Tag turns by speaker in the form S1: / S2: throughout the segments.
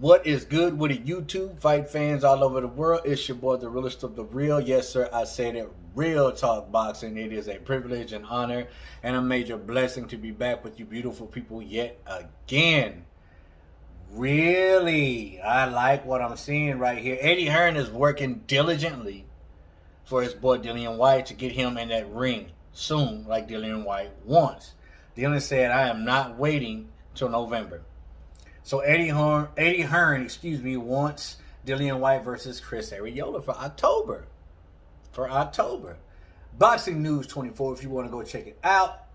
S1: What is good with it, YouTube fight fans all over the world? It's your boy, the realest of the real. Yes, sir, I said it. Real talk boxing. It is a privilege and honor and a major blessing to be back with you beautiful people yet again. Really, I like what I'm seeing right here. Eddie Hearn is working diligently for his boy Dillian Whyte to get him in that ring soon, like Dillian Whyte wants. Dillian said, I am not waiting till November. So Eddie Hearn, wants Dillian Whyte versus Chris Arreola for October. Boxing News 24, if you want to go check it out.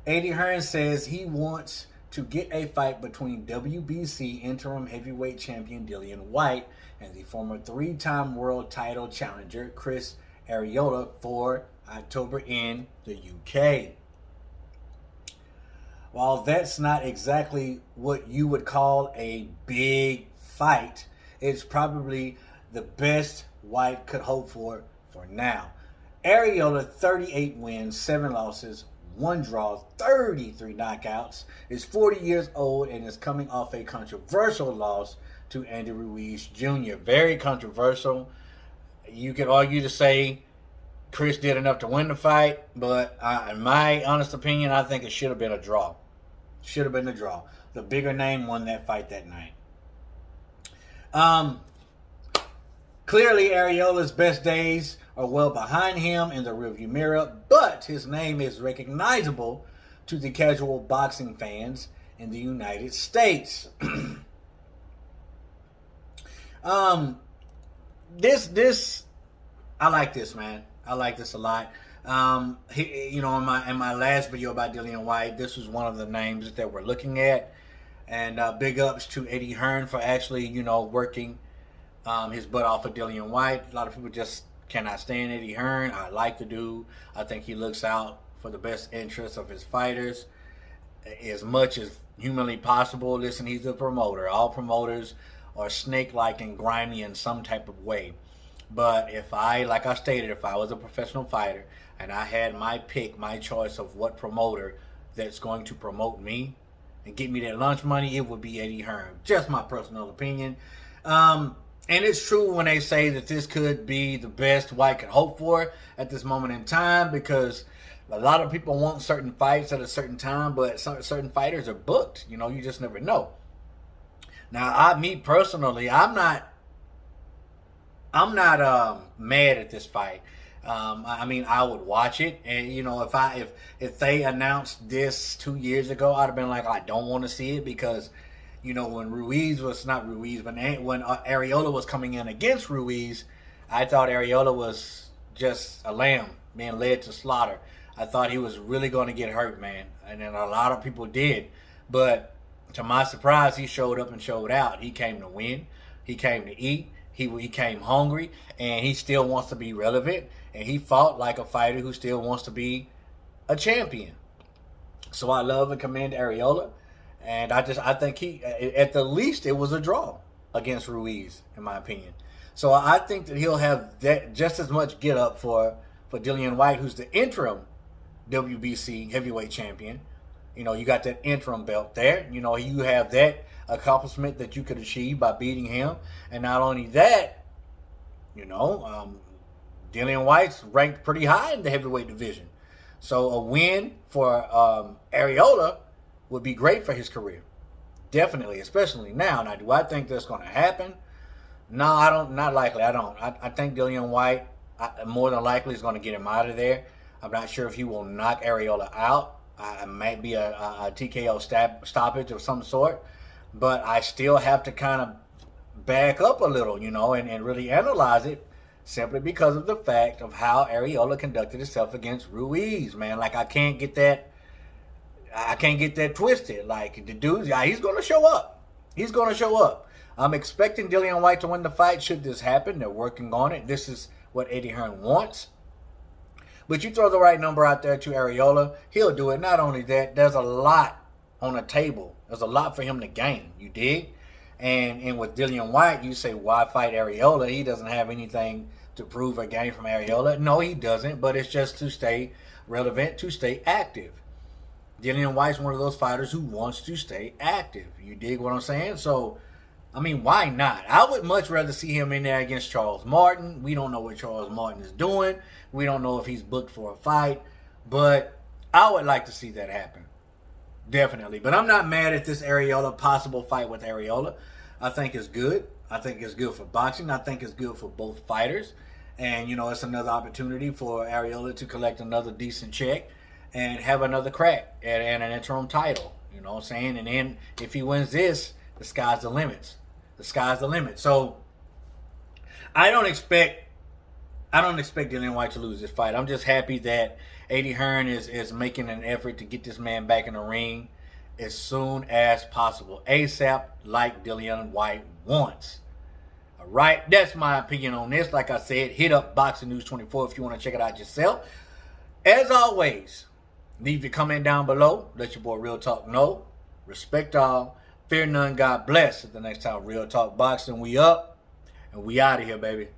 S1: Eddie Hearn says he wants to get a fight between WBC interim heavyweight champion Dillian Whyte and the former three-time world title challenger Chris Arreola for October in the UK. While that's not exactly what you would call a big fight, it's probably the best Whyte could hope for now. Arreola, 38 wins, 7 losses, 1 draw, 33 knockouts, is 40 years old and is coming off a controversial loss to Andy Ruiz Jr. Very controversial. You could argue to say Chris did enough to win the fight, but in my honest opinion, I think it should have been a draw. Should have been a draw. The bigger name won that fight that night. Clearly, Arreola's best days are well behind him in the rearview mirror, but his name is recognizable to the casual boxing fans in the United States. This I like this, man. I like this a lot. In my last video about Dillian Whyte, this was one of the names that we're looking at, and big ups to Eddie Hearn for actually, working his butt off of Dillian Whyte. A lot of people just cannot stand Eddie Hearn. I like the dude. I think he looks out for the best interests of his fighters as much as humanly possible. Listen, he's a promoter. All promoters are snake-like and grimy in some type of way. But like I stated, if I was a professional fighter and I had my pick, my choice of what promoter that's going to promote me and get me that lunch money, it would be Eddie Hearn. Just my personal opinion. And it's true when they say that this could be the best Whyte could hope for at this moment in time, because a lot of people want certain fights at a certain time, but certain fighters are booked. You just never know. Now, me personally, I'm not mad at this fight. I would watch it, and if they announced this 2 years ago, I'd have been like, I don't want to see it, because when when Arreola was coming in against Ruiz, I thought Arreola was just a lamb being led to slaughter. I thought he was really going to get hurt, man, and then a lot of people did, but to my surprise, he showed up and showed out. He came to win. He came to eat. He came hungry, and he still wants to be relevant, and he fought like a fighter who still wants to be a champion. So I love and commend Arreola, and I think at the least, it was a draw against Ruiz, in my opinion. So I think that he'll have that just as much get up for Dillian Whyte, who's the interim WBC heavyweight champion. You got that interim belt there. You have that accomplishment that you could achieve by beating him. And not only that, Dillian Whyte's ranked pretty high in the heavyweight division. So a win for Arreola would be great for his career. Definitely, especially now. Now, do I think that's going to happen? No, I don't. Not likely. I don't. I think Dillian Whyte more than likely is going to get him out of there. I'm not sure if he will knock Arreola out. It might be a TKO stoppage of some sort. But I still have to kind of back up a little, and really analyze it, simply because of the fact of how Arreola conducted himself against Ruiz, man. Like, I can't get that twisted. Like, the dude, he's going to show up. He's going to show up. I'm expecting Dillian Whyte to win the fight should this happen. They're working on it. This is what Eddie Hearn wants. But you throw the right number out there to Arreola, he'll do it. Not only that, there's a lot on the table. There's a lot for him to gain. You dig? And with Dillian Whyte, you say, why fight Arreola? He doesn't have anything to prove or gain from Arreola. No, he doesn't, but it's just to stay relevant, to stay active. Dillian Whyte's one of those fighters who wants to stay active. You dig what I'm saying? So I mean, why not? I would much rather see him in there against Charles Martin. We don't know what Charles Martin is doing. We don't know if he's booked for a fight. But I would like to see that happen. Definitely. But I'm not mad at this Arreola possible fight with Arreola. I think it's good. I think it's good for boxing. I think it's good for both fighters. And, you know, it's another opportunity for Arreola to collect another decent check and have another crack at an interim title. You know what I'm saying? And then if he wins this, the sky's the limit. The sky's the limit. So I don't expect Dillian Whyte to lose this fight. I'm just happy that Eddie Hearn is making an effort to get this man back in the ring as soon as possible. ASAP, like Dillian Whyte wants. All right, that's my opinion on this. Like I said, hit up Boxing News 24 if you want to check it out yourself. As always, leave your comment down below. Let your boy Real Talk know. Respect all. Fear none. God bless. At the next time, Real Talk Boxing. We up and we out of here, baby.